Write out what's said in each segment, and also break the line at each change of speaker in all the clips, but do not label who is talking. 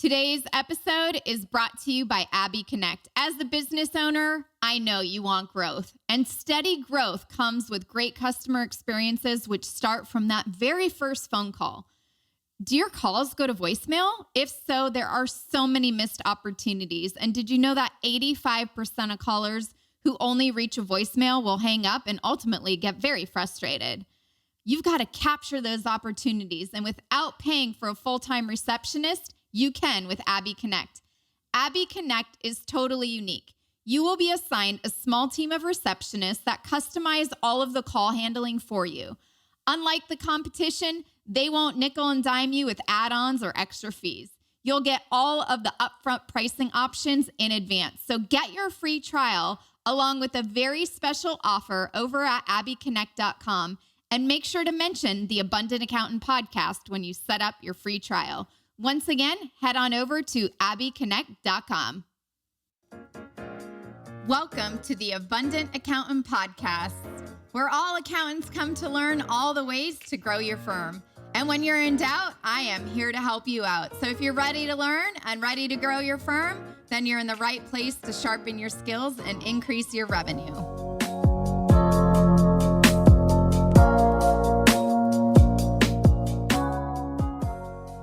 Today's episode is brought to you by Abby Connect. As the business owner, I know you want growth, and steady growth comes with great customer experiences, which start from that very first phone call. Do your calls go to voicemail? If so, there are so many missed opportunities. And did you know that 85% of callers who only reach a voicemail will hang up and ultimately get very frustrated? You've got to capture those opportunities, and without paying for a full-time receptionist, you can with Abby Connect. Abby Connect is totally unique. You will be assigned a small team of receptionists that customize all of the call handling for you. Unlike the competition, they won't nickel and dime you with add-ons or extra fees. You'll get all of the upfront pricing options in advance. So get your free trial along with a very special offer over at abbyconnect.com, and make sure to mention the Abundant Accountant podcast when you set up your free trial. Once again, head on over to abbyconnect.com. Welcome to the Abundant Accountant Podcast, where all accountants come to learn all the ways to grow your firm. And when you're in doubt, I am here to help you out. So if you're ready to learn and ready to grow your firm, then you're in the right place to sharpen your skills and increase your revenue.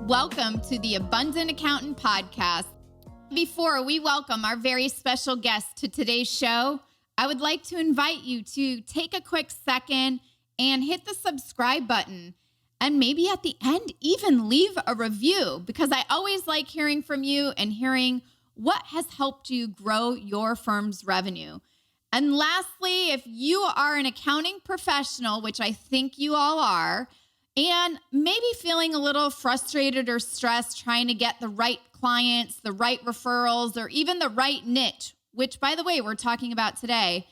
Welcome to the Abundant Accountant Podcast. Before we welcome our very special guest to today's show, I would like to invite you to take a quick second and hit the subscribe button. And maybe at the end, even leave a review, because I always like hearing from you and hearing what has helped you grow your firm's revenue. And lastly, if you are an accounting professional, which I think you all are, and maybe feeling a little frustrated or stressed trying to get the right clients, the right referrals, or even the right niche, which, by the way, we're talking about today,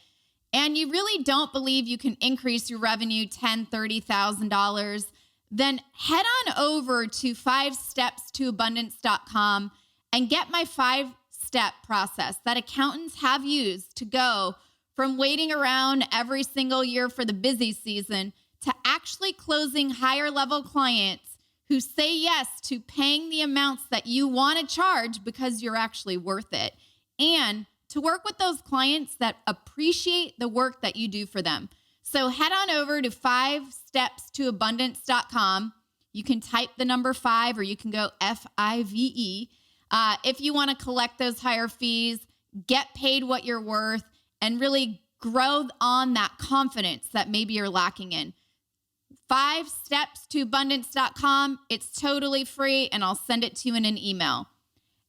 and you really don't believe you can increase your revenue $10,000, $30,000, then head on over to 5stepstoabundance.com and get my 5-step process that accountants have used to go from waiting around every single year for the busy season to actually closing higher level clients who say yes to paying the amounts that you want to charge because you're actually worth it, and to work with those clients that appreciate the work that you do for them. So head on over to 5stepstoabundance.com. You can type the number 5, or you can go FIVE. If you want to collect those higher fees, get paid what you're worth, and really grow on that confidence that maybe you're lacking in. 5stepstoabundance.com. It's totally free, and I'll send it to you in an email.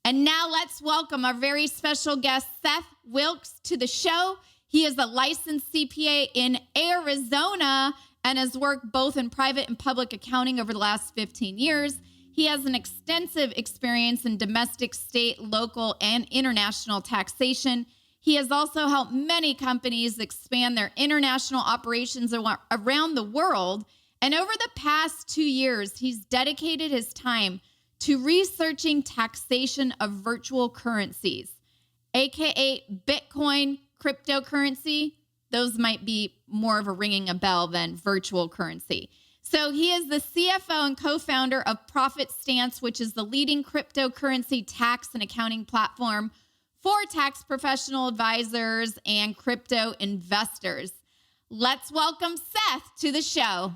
And now let's welcome our very special guest, Seth Wilkes, to the show. He is a licensed CPA in Arizona and has worked both in private and public accounting over the last 15 years. He has an extensive experience in domestic, state, local, and international taxation. He has also helped many companies expand their international operations around the world. And over the past 2 years, he's dedicated his time to researching taxation of virtual currencies, aka Bitcoin, cryptocurrency. Those might be more of a ringing a bell than virtual currency. So he is the CFO and co-founder of Profit Stance, which is the leading cryptocurrency tax and accounting platform for tax professional advisors and crypto investors. Let's welcome Seth to the show.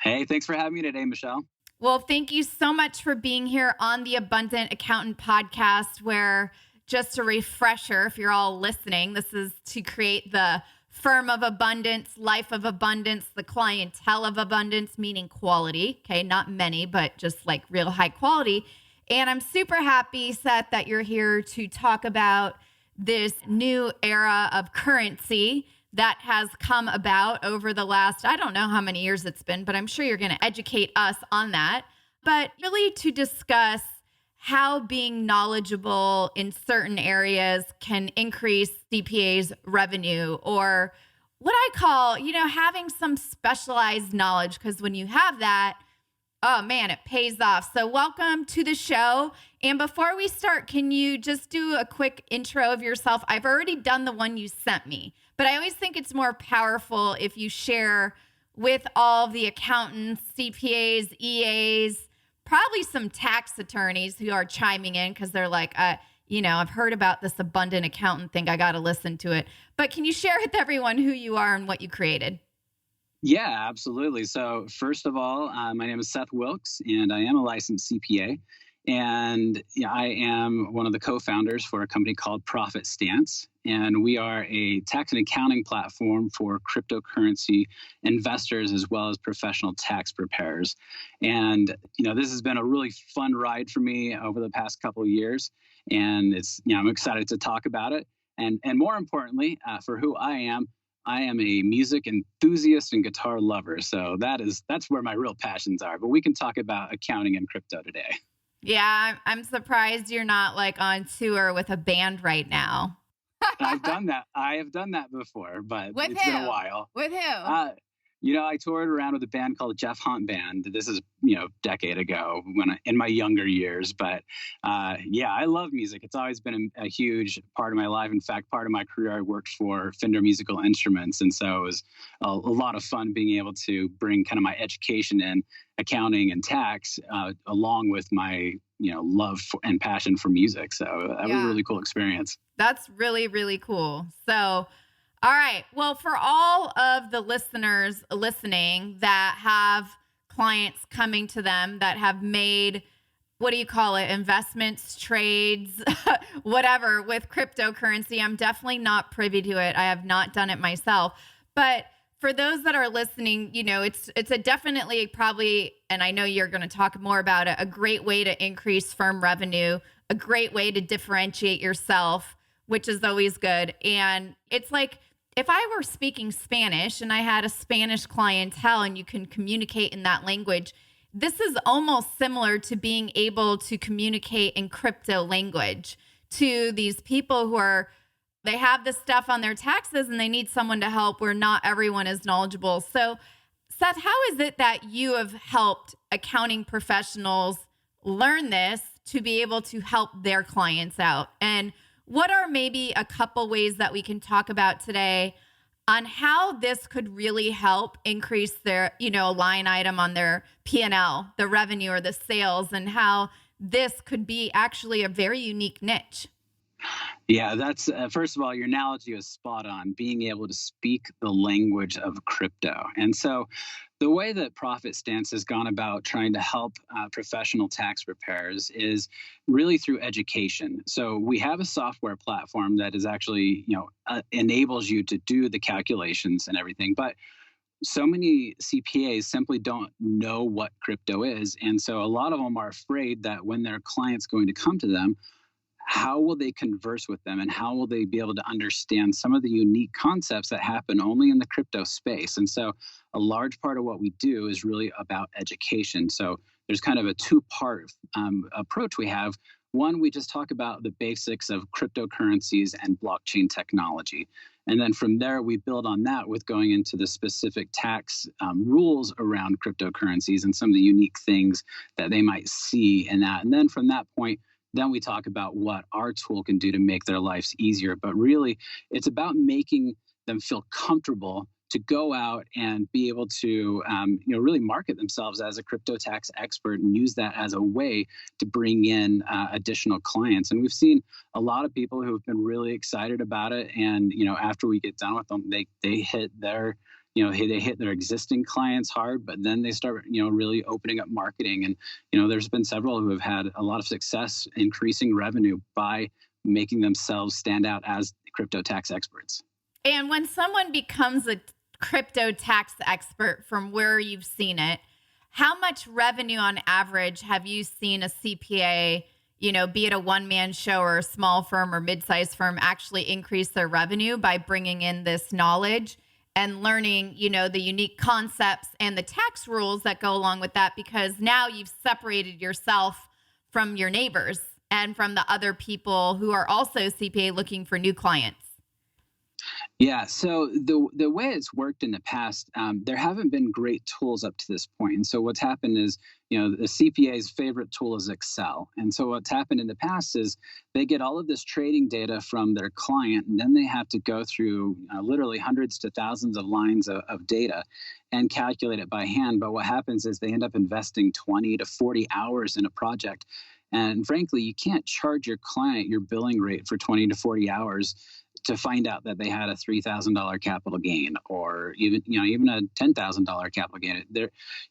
Hey, thanks for having me today, Michelle.
Well, thank you so much for being here on the Abundant Accountant Podcast, where, just a refresher, if you're all listening, this is to create the firm of abundance, life of abundance, the clientele of abundance, meaning quality. Okay, not many, but just like real high quality. And I'm super happy, Seth, that you're here to talk about this new era of currency that has come about over the last, I don't know how many years it's been, but I'm sure you're going to educate us on that. But really to discuss how being knowledgeable in certain areas can increase CPAs revenue, or what I call, having some specialized knowledge, because when you have that, oh man, it pays off. So welcome to the show. And before we start, can you just do a quick intro of yourself? I've already done the one you sent me, but I always think it's more powerful if you share with all the accountants, CPAs, EAs,
probably some tax attorneys who are chiming in because they're like, I've heard about this abundant accountant thing. I got to listen to it. But can you share with everyone who you are and what you created?
Yeah, absolutely. So first of all, my name is Seth Wilkes, and I am a licensed CPA. And yeah, I am one of the co-founders for a company called Profit Stance. And we are a tax and accounting platform for cryptocurrency investors as well as professional tax preparers. And, this has been a really fun ride for me over the past couple of years. And I'm excited to talk about it. And more importantly, for who I am a music enthusiast and guitar lover. So that's where my real passions are. But we can talk about accounting and crypto today.
Yeah, I'm surprised you're not like on tour with a band right now.
I've done that. I have done that before, but it's been a while.
With who?
I toured around with a band called Jeff Hunt Band. This is, a decade ago in my younger years. But I love music. It's always been a huge part of my life. In fact, part of my career, I worked for Fender Musical Instruments. And so it was a lot of fun being able to bring kind of my education in accounting and tax along with my, love and passion for music. So that was a really cool experience.
That's really, really cool. So all right. Well, for all of the listeners listening that have clients coming to them that have made, what do you call it? Investments, trades, whatever with cryptocurrency. I'm definitely not privy to it. I have not done it myself. But for those that are listening, it's a definitely probably, and I know you're going to talk more about it, a great way to increase firm revenue, a great way to differentiate yourself, which is always good. And it's like, if I were speaking Spanish and I had a Spanish clientele and you can communicate in that language, this is almost similar to being able to communicate in crypto language to these people they have this stuff on their taxes and they need someone to help where not everyone is knowledgeable. So, Seth, how is it that you have helped accounting professionals learn this to be able to help their clients out? And what are maybe a couple ways that we can talk about today on how this could really help increase their, line item on their P&L, the revenue or the sales, and how this could be actually a very unique niche?
Yeah, that's first of all, your analogy is spot on, being able to speak the language of crypto. And so the way that Profit Stance has gone about trying to help professional tax preparers is really through education. So we have a software platform that is actually, enables you to do the calculations and everything. But so many CPAs simply don't know what crypto is. And so a lot of them are afraid that when their client's going to come to them, how will they converse with them and how will they be able to understand some of the unique concepts that happen only in the crypto space? And so a large part of what we do is really about education. So there's kind of a two-part approach we have. One, we just talk about the basics of cryptocurrencies and blockchain technology. And then from there, we build on that with going into the specific tax rules around cryptocurrencies and some of the unique things that they might see in that. And then from that point, then we talk about what our tool can do to make their lives easier. But really, it's about making them feel comfortable to go out and be able to, really market themselves as a crypto tax expert and use that as a way to bring in additional clients. And we've seen a lot of people who have been really excited about it. And, after we get done with them, they hit their they hit their existing clients hard, but then they start, really opening up marketing. And, there's been several who have had a lot of success increasing revenue by making themselves stand out as crypto tax experts.
And when someone becomes a crypto tax expert from where you've seen it, how much revenue on average have you seen a CPA, be it a one-man show or a small firm or mid-sized firm, actually increase their revenue by bringing in this knowledge and learning, the unique concepts and the tax rules that go along with that, because now you've separated yourself from your neighbors and from the other people who are also CPA looking for new clients?
Yeah. So the way it's worked in the past, there haven't been great tools up to this point. And so what's happened is, the CPA's favorite tool is Excel. And so what's happened in the past is they get all of this trading data from their client, and then they have to go through literally hundreds to thousands of lines of data and calculate it by hand. But what happens is they end up investing 20 to 40 hours in a project. And frankly, you can't charge your client your billing rate for 20 to 40 hours to find out that they had a $3,000 capital gain, or even a $10,000 capital gain.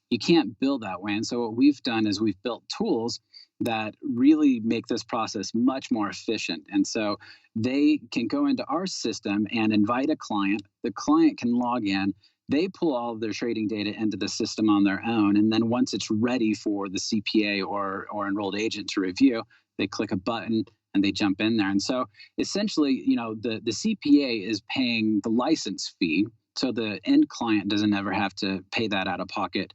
You can't bill that way. And so what we've done is we've built tools that really make this process much more efficient. And so they can go into our system and invite a client. The client can log in. They pull all of their trading data into the system on their own. And then once it's ready for the CPA or enrolled agent to review, they click a button and they jump in there. And so essentially, the CPA is paying the license fee. So the end client doesn't ever have to pay that out of pocket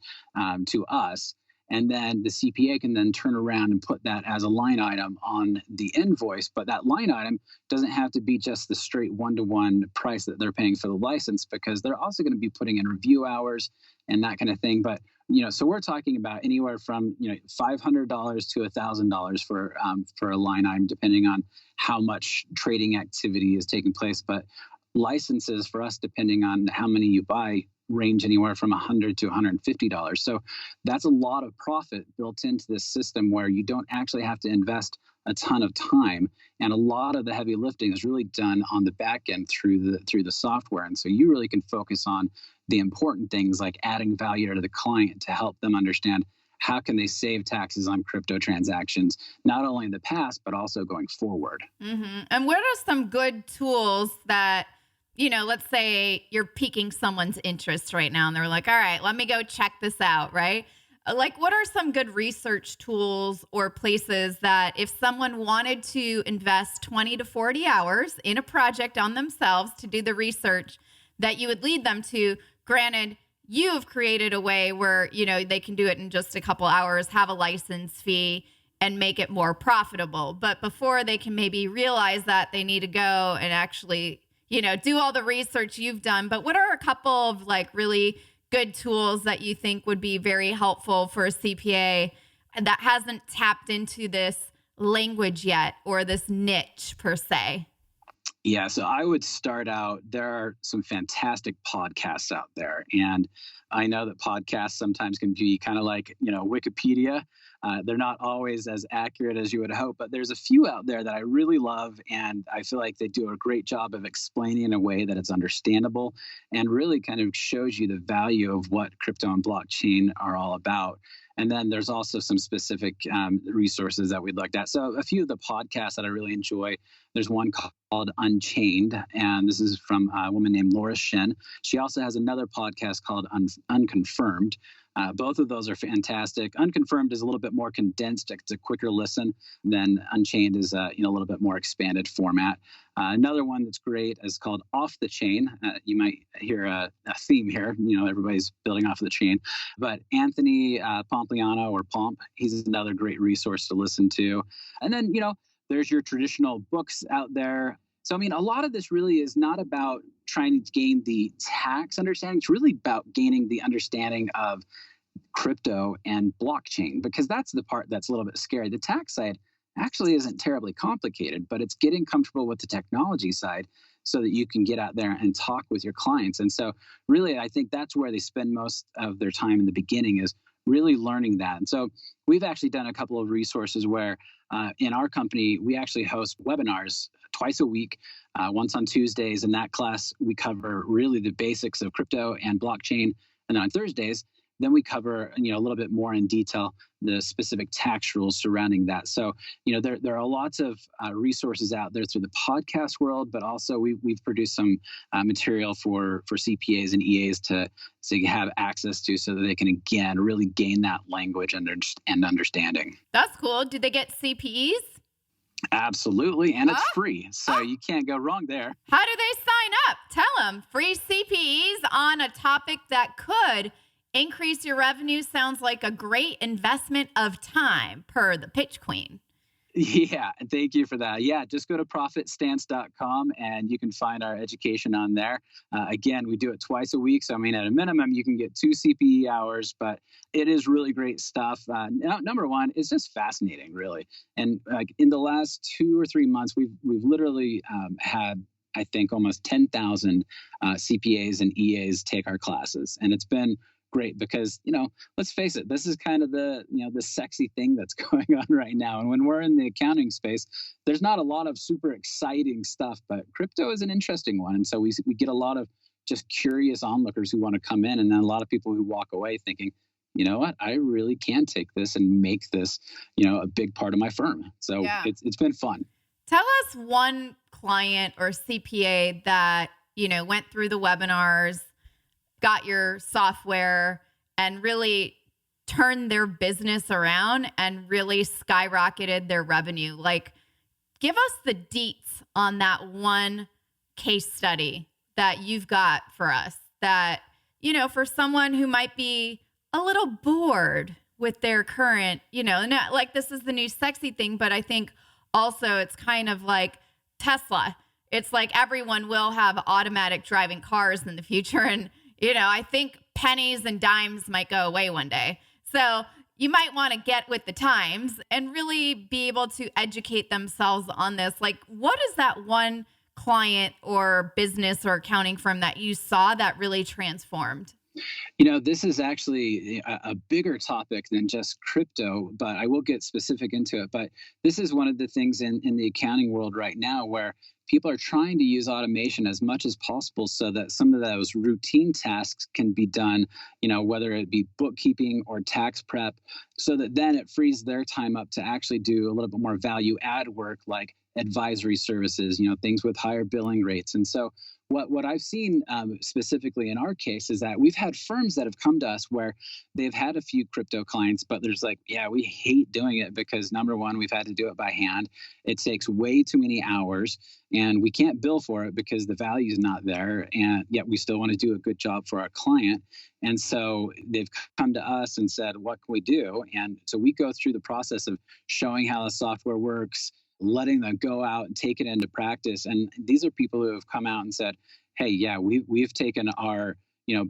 to us. And then the CPA can then turn around and put that as a line item on the invoice. But that line item doesn't have to be just the straight one-to-one price that they're paying for the license, because they're also going to be putting in review hours and that kind of thing. But so we're talking about anywhere from $500 to $1,000 for a line item, depending on how much trading activity is taking place. But licenses for us, depending on how many you buy, range anywhere from $100 to $150. So that's a lot of profit built into this system, where you don't actually have to invest a ton of time, and a lot of the heavy lifting is really done on the back end through the software. And so you really can focus on the important things, like adding value to the client to help them understand how can they save taxes on crypto transactions, not only in the past, but also going forward.
Mm-hmm. And what are some good tools that, let's say you're piquing someone's interest right now and they're like, all right, let me go check this out, right? Like, what are some good research tools or places that if someone wanted to invest 20 to 40 hours in a project on themselves to do the research, that you would lead them to? Granted, you've created a way where, they can do it in just a couple hours, have a license fee, and make it more profitable. But before they can maybe realize that, they need to go and actually, do all the research you've done. But what are a couple of really good tools that you think would be very helpful for a CPA that hasn't tapped into this language yet, or this niche per se?
Yeah, so I would start out, there are some fantastic podcasts out there. And I know that podcasts sometimes can be kind of like, Wikipedia. They're not always as accurate as you would hope, but there's a few out there that I really love. And I feel like they do a great job of explaining in a way that it's understandable and really kind of shows you the value of what crypto and blockchain are all about. And then there's also some specific resources that we looked at. So a few of the podcasts that I really enjoy, there's one called Unchained, and this is from a woman named Laura Shin. She also has another podcast called Unconfirmed. Both of those are fantastic. Unconfirmed is a little bit more condensed. It's a quicker listen. Then Unchained is a little bit more expanded format. Another one that's great is called Off the Chain. You might hear a theme here. Everybody's building off of the chain. But Anthony Pompliano, or Pomp, he's another great resource to listen to. And then, there's your traditional books out there. So, a lot of this really is not about trying to gain the tax understanding. It's really about gaining the understanding of crypto and blockchain, because that's the part that's a little bit scary. The tax side actually isn't terribly complicated, but it's getting comfortable with the technology side so that you can get out there and talk with your clients. And so really, I think that's where they spend most of their time in the beginning, is really learning that. And so we've actually done a couple of resources where in our company, we actually host webinars twice a week, once on Tuesdays. In that class, we cover really the basics of crypto and blockchain. And then on Thursdays, then we cover a little bit more in detail the specific tax rules surrounding that. So there are lots of resources out there through the podcast world, but also we've produced some material for CPAs and EAs to have access to, so that they can again really gain that language and understanding.
That's cool. Do they get CPEs?
Absolutely, and it's free, so you can't go wrong there.
How do they sign up? Tell them. Free CPEs on a topic that could increase your revenue sounds like a great investment of time, per the pitch queen.
Yeah, and thank you for that. Yeah, just go to profitstance.com and you can find our education on there. Again, we do it twice a week. So, I mean, at a minimum, you can get 2 CPE hours, but it is really great stuff. Number one, it's just fascinating, really. And like in the last 2 or 3 months, we've literally had, I think, almost 10,000 CPAs and EAs take our classes. And it's been great because, let's face it, this is kind of the sexy thing that's going on right now. And when we're in the accounting space, there's not a lot of super exciting stuff, but crypto is an interesting one. And so we get a lot of just curious onlookers who want to come in, and then a lot of people who walk away thinking, you know what, I really can take this and make this, a big part of my firm. So
Yeah.
it's been fun.
Tell us one client or CPA that, went through the webinars, got your software, and really turned their business around and really skyrocketed their revenue. Like, give us the deets on that one case study that you've got for us that, for someone who might be a little bored with their current, not like this is the new sexy thing, but I think also it's kind of like Tesla. It's like everyone will have automatic driving cars in the future. And, I think pennies and dimes might go away one day. So you might want to get with the times and really be able to educate themselves on this. Like, what is that one client or business or accounting firm that you saw that really transformed?
This is actually a bigger topic than just crypto, but I will get specific into it. But this is one of the things in the accounting world right now where people are trying to use automation as much as possible so that some of those routine tasks can be done, whether it be bookkeeping or tax prep, so that then it frees their time up to actually do a little bit more value add work like advisory services, things with higher billing rates. And so what I've seen specifically in our case is that we've had firms that have come to us where they've had a few crypto clients, but there's like, yeah, we hate doing it because number one, we've had to do it by hand. It takes way too many hours and we can't bill for it because the value is not there. And yet we still want to do a good job for our client. And so they've come to us and said, what can we do? And so we go through the process of showing how the software works, letting them go out and take it into practice. And these are people who have come out and said, hey, yeah, we've taken our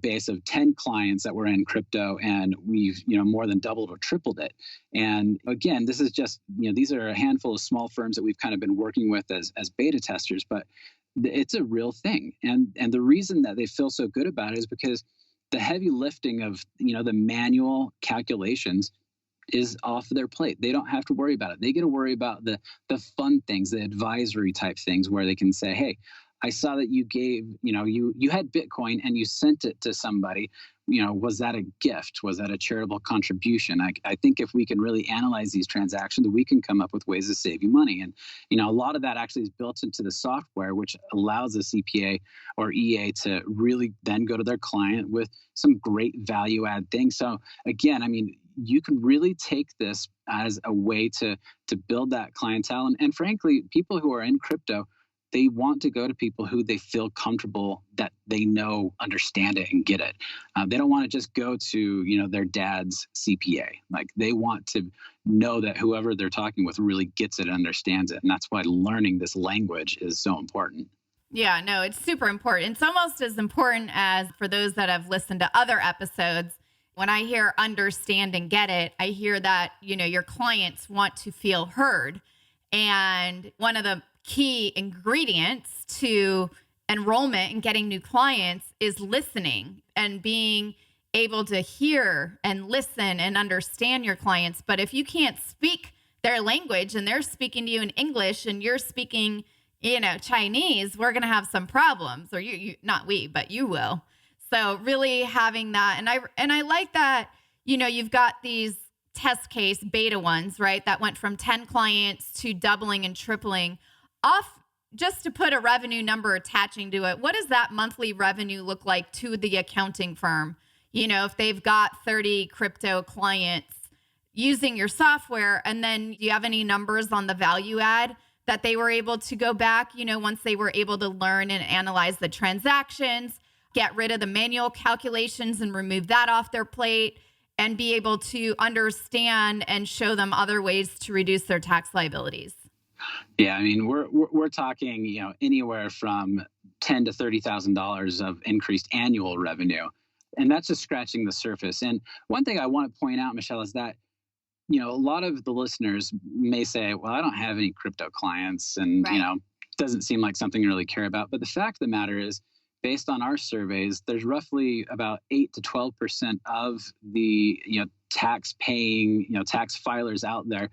base of 10 clients that were in crypto and we've more than doubled or tripled it. And again, this is just these are a handful of small firms that we've kind of been working with as beta testers, but it's a real thing. And the reason that they feel so good about it is because the heavy lifting of the manual calculations is off their plate. They don't have to worry about it. They get to worry about the fun things, the advisory type things where they can say, hey, I saw that you gave, you had Bitcoin and you sent it to somebody. Was that a gift? Was that a charitable contribution? I think if we can really analyze these transactions, we can come up with ways to save you money. And, a lot of that actually is built into the software, which allows a CPA or EA to really then go to their client with some great value add things. So again, you can really take this as a way to build that clientele. And frankly, people who are in crypto, they want to go to people who they feel comfortable that they know, understand it, and get it. They don't want to just go to, their dad's CPA. Like they want to know that whoever they're talking with really gets it and understands it. And that's why learning this language is so important.
Yeah, no, it's super important. It's almost as important as for those that have listened to other episodes. When I hear understand and get it, I hear that, your clients want to feel heard. And one of the key ingredients to enrollment and getting new clients is listening and being able to hear and listen and understand your clients. But if you can't speak their language and they're speaking to you in English and you're speaking, Chinese, we're going to have some problems, or you not we, but you will. So really having that. And I like that, you've got these test case beta ones, right? That went from 10 clients to doubling and tripling off. Just to put a revenue number attaching to it, what does that monthly revenue look like to the accounting firm? If they've got 30 crypto clients using your software, and then do you have any numbers on the value add that they were able to go back, once they were able to learn and analyze the transactions, get rid of the manual calculations and remove that off their plate, and be able to understand and show them other ways to reduce their tax liabilities?
Yeah, I mean, we're talking, anywhere from $10,000 to $30,000 of increased annual revenue, and that's just scratching the surface. And one thing I want to point out, Michelle, is that a lot of the listeners may say, "Well, I don't have any crypto clients, and
Right.
doesn't seem like something I really care about." But the fact of the matter is, based on our surveys, there's roughly about 8 to 12% of the tax paying tax filers out there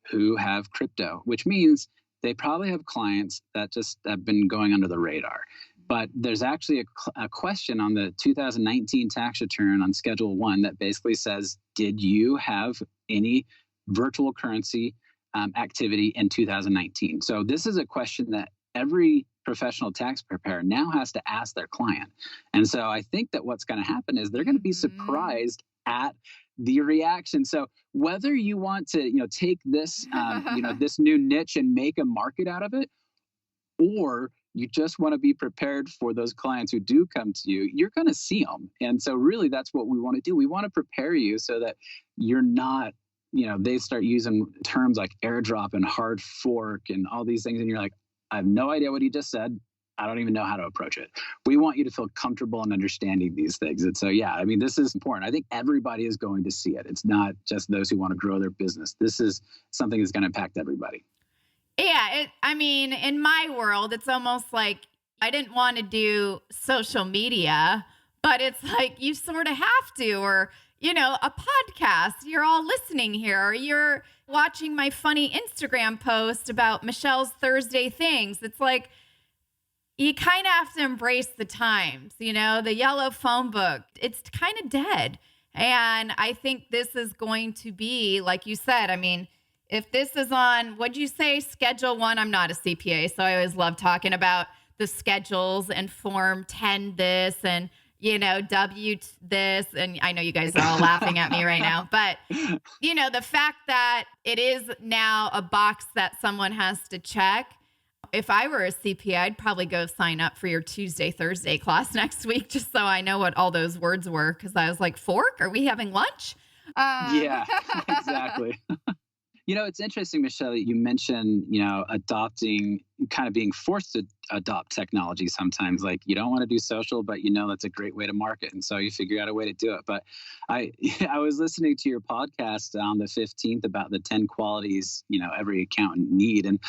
who have crypto, which means they probably have clients that just have been going under the radar. But there's actually a question on the 2019 tax return on Schedule 1 that basically says, did you have any virtual currency activity in 2019? So this is a question that every professional tax preparer now has to ask their client. And so I think that what's going to happen is they're going to be surprised at the reaction. So whether you want to, take this, this new niche and make a market out of it, or you just want to be prepared for those clients who do come to you, you're going to see them. And so really that's what we want to do. We want to prepare you so that you're not, they start using terms like airdrop and hard fork and all these things. And you're like, I have no idea what he just said. I don't even know how to approach it. We want you to feel comfortable in understanding these things. And so, yeah, I mean, this is important. I think everybody is going to see it. It's not just those who want to grow their business. This is something that's going to impact everybody.
Yeah. In my world, it's almost like I didn't want to do social media, but it's like you sort of have to, or, a podcast, you're all listening here, or you're watching my funny Instagram post about Michelle's Thursday things. It's like, you kind of have to embrace the times, the yellow phone book, it's kind of dead. And I think this is going to be, like you said, I mean, if this is on, what'd you say, Schedule 1? I'm not a CPA, so I always love talking about the schedules and Form 10 this and, W this. And I know you guys are all laughing at me right now, but, the fact that it is now a box that someone has to check. If I were a CPA, I'd probably go sign up for your Tuesday, Thursday class next week, just so I know what all those words were. Because I was like, fork? Are we having lunch?
Yeah, exactly. It's interesting, Michelle, that you mentioned, adopting, kind of being forced to adopt technology sometimes. Like you don't want to do social, but that's a great way to market. And so you figure out a way to do it. But I was listening to your podcast on the 15th about the 10 qualities, every accountant need. And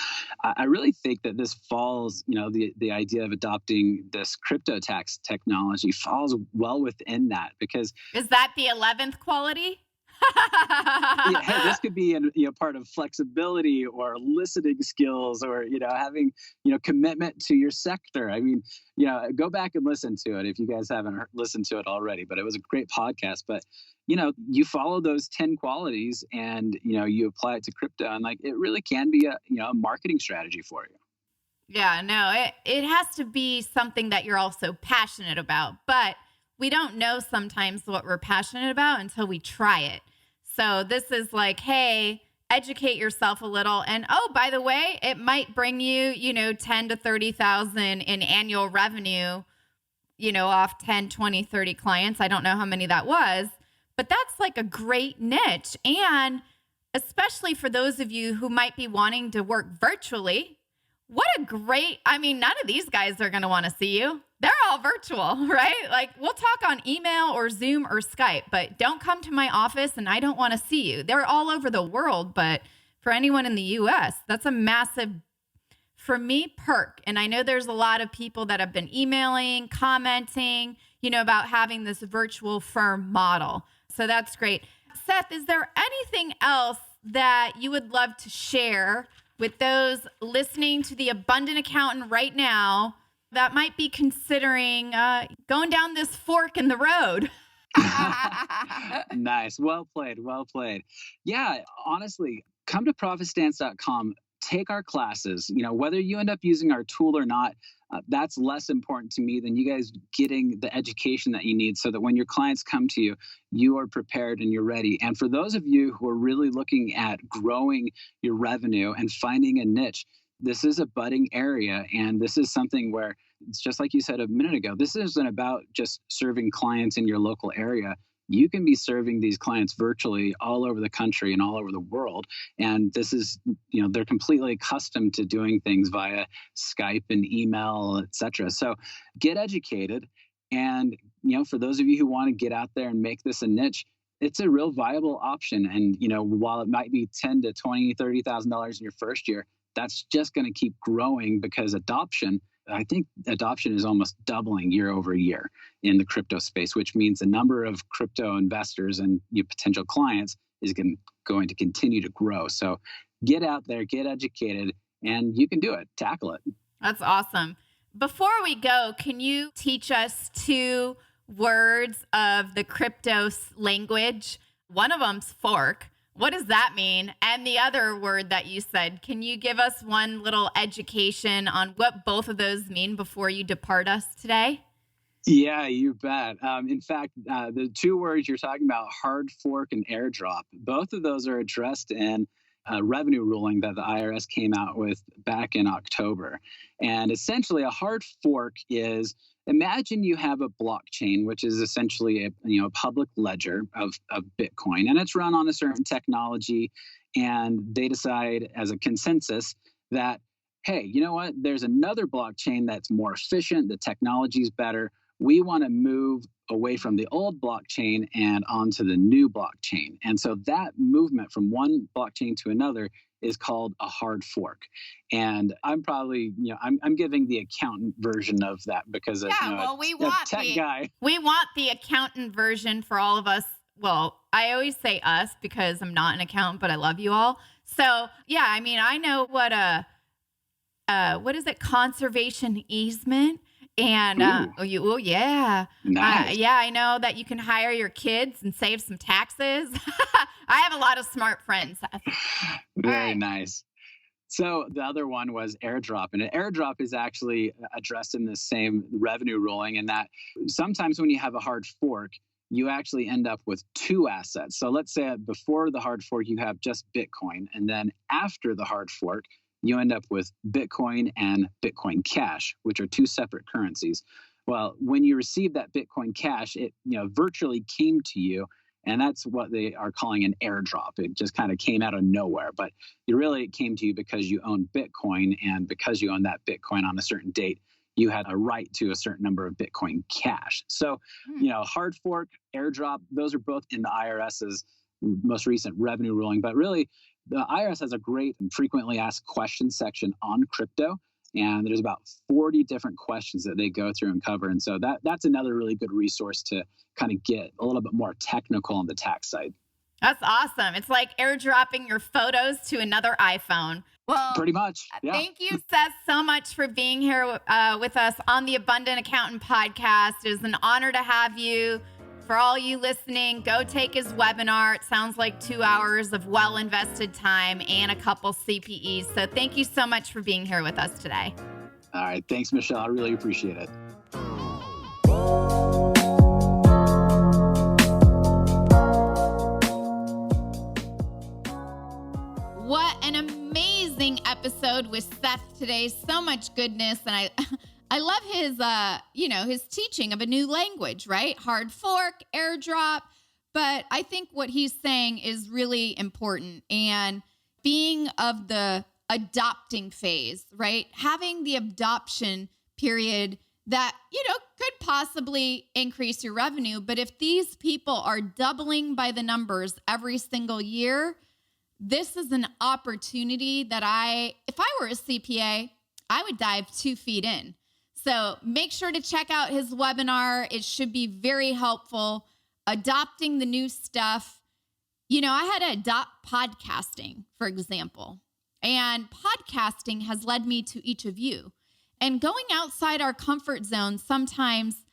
I really think that this falls, the idea of adopting this crypto tax technology falls well within that, because
is that the 11th quality?
Yeah, this could be part of flexibility or listening skills or having commitment to your sector. I mean, go back and listen to it if you guys haven't listened to it already. But it was a great podcast. But you follow those 10 qualities and you apply it to crypto, and like it really can be a marketing strategy for you.
Yeah, no, it has to be something that you're also passionate about, but we don't know sometimes what we're passionate about until we try it. So this is like, hey, educate yourself a little. And oh, by the way, it might bring you, 10 to 30,000 in annual revenue, off 10, 20, 30 clients. I don't know how many that was, but that's like a great niche. And especially for those of you who might be wanting to work virtually, none of these guys are going to want to see you. They're all virtual, right? Like we'll talk on email or Zoom or Skype, but don't come to my office and I don't want to see you. They're all over the world, but for anyone in the US, that's a massive, for me, perk. And I know there's a lot of people that have been emailing, commenting, about having this virtual firm model. So that's great. Seth, is there anything else that you would love to share with those listening to The Abundant Accountant right now that might be considering going down this fork in the road?
Nice. Well played. Well played. Yeah, honestly, come to profitstance.com. Take our classes. Whether you end up using our tool or not, that's less important to me than you guys getting the education that you need so that when your clients come to you, you are prepared and you're ready. And for those of you who are really looking at growing your revenue and finding a niche, this is a budding area. And this is something where it's just like you said a minute ago, this isn't about just serving clients in your local area. you can be serving these clients virtually all over the country and all over the world. And this is, they're completely accustomed to doing things via Skype and email, et cetera. So get educated. And, for those of you who want to get out there and make this a niche, it's a real viable option. And, while it might be $10,000 to $20,000, $30,000 in your first year, that's just going to keep growing because I think adoption is almost doubling year over year in the crypto space, which means the number of crypto investors and your potential clients is going to continue to grow. So get out there, get educated, and you can do it. Tackle it.
That's awesome. Before we go, can you teach us 2 words of the crypto language? One of them's fork. What does that mean? And the other word that you said, can you give us one little education on what both of those mean before you depart us today?
Yeah, you bet. In fact, the 2 words you're talking about, hard fork and airdrop, both of those are addressed in a revenue ruling that the IRS came out with back in October. And essentially a hard fork is, imagine you have a blockchain, which is essentially a public ledger of Bitcoin, and it's run on a certain technology. And they decide as a consensus that, hey, you know what? There's another blockchain that's more efficient. The technology is better. We want to move away from the old blockchain and onto the new blockchain. And so that movement from one blockchain to another is called a hard fork. And I'm probably, I'm giving the accountant version of that because
we want
tech guy.
We want the accountant version for all of us. Well, I always say us because I'm not an accountant, but I love you all. So yeah, I know what what is it? Conservation easement. And, yeah.
Nice.
Yeah, I know that you can hire your kids and save some taxes. I have a lot of smart friends.
Very nice. So the other one was airdrop. And an airdrop is actually addressed in the same revenue ruling, in that sometimes when you have a hard fork, you actually end up with 2 assets. So let's say before the hard fork, you have just Bitcoin. And then after the hard fork, you end up with Bitcoin and Bitcoin Cash, which are 2 separate currencies. Well, when you receive that Bitcoin Cash, it virtually came to you, and that's what they are calling an airdrop. It just kind of came out of nowhere, but it came to you because you own Bitcoin, and because you own that Bitcoin on a certain date, you had a right to a certain number of Bitcoin Cash. So, hard fork, airdrop, those are both in the IRS's most recent revenue ruling, but really, the IRS has a great and frequently asked questions section on crypto, and there's about 40 different questions that they go through and cover. And so that's another really good resource to kind of get a little bit more technical on the tax side.
That's awesome. It's like airdropping your photos to another iPhone. Well,
pretty much. Yeah.
Thank you, Seth, so much for being here with us on the Abundant Accountant podcast. It is an honor to have you. For all you listening, go take his webinar. It sounds like 2 hours of well-invested time and a couple CPEs. So thank you so much for being here with us today.
All right. Thanks, Michelle. I really appreciate it.
What an amazing episode with Seth today. So much goodness. And I love his teaching of a new language, right? Hard fork, airdrop. But I think what he's saying is really important. And being of the adopting phase, right? Having the adoption period that, could possibly increase your revenue. But if these people are doubling by the numbers every single year, this is an opportunity that if I were a CPA, I would dive 2 feet in. So make sure to check out his webinar. It should be very helpful. Adopting the new stuff. I had to adopt podcasting, for example. And podcasting has led me to each of you. And going outside our comfort zone sometimes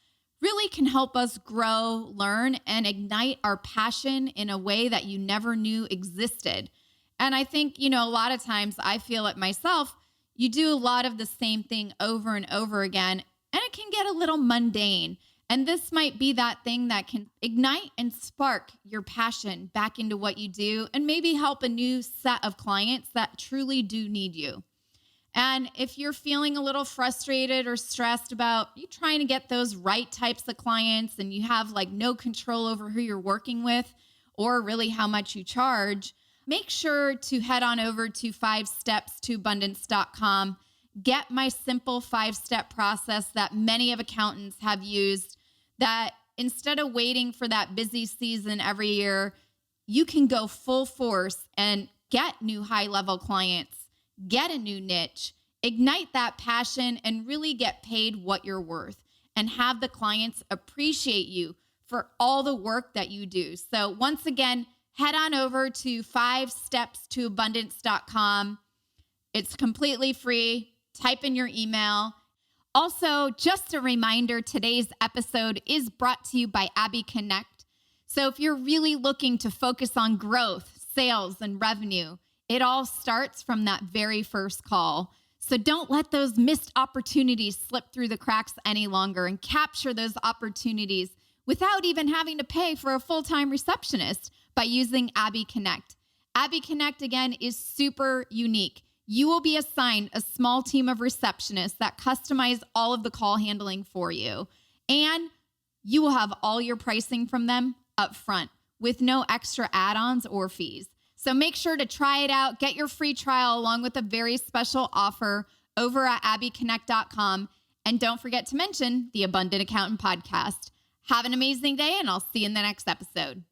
really can help us grow, learn, and ignite our passion in a way that you never knew existed. And I think, a lot of times I feel it myself. You do a lot of the same thing over and over again, and it can get a little mundane. And this might be that thing that can ignite and spark your passion back into what you do and maybe help a new set of clients that truly do need you. And if you're feeling a little frustrated or stressed about you trying to get those right types of clients and you have like no control over who you're working with or really how much you charge, make sure to head on over to 5stepsToabundance.com. Get my simple 5-step process that many of accountants have used, that instead of waiting for that busy season every year, you can go full force and get new high-level clients, get a new niche, ignite that passion, and really get paid what you're worth and have the clients appreciate you for all the work that you do. So once again, head on over to 5stepsToabundance.com. It's completely free. Type in your email. Also, just a reminder, today's episode is brought to you by Abby Connect. So if you're really looking to focus on growth, sales, and revenue, it all starts from that very first call. So don't let those missed opportunities slip through the cracks any longer and capture those opportunities without even having to pay for a full-time receptionist by using Abby Connect. Abby Connect, again, is super unique. You will be assigned a small team of receptionists that customize all of the call handling for you. And you will have all your pricing from them up front with no extra add-ons or fees. So make sure to try it out. Get your free trial along with a very special offer over at abbyconnect.com. And don't forget to mention the Abundant Accountant Podcast. Have an amazing day, and I'll see you in the next episode.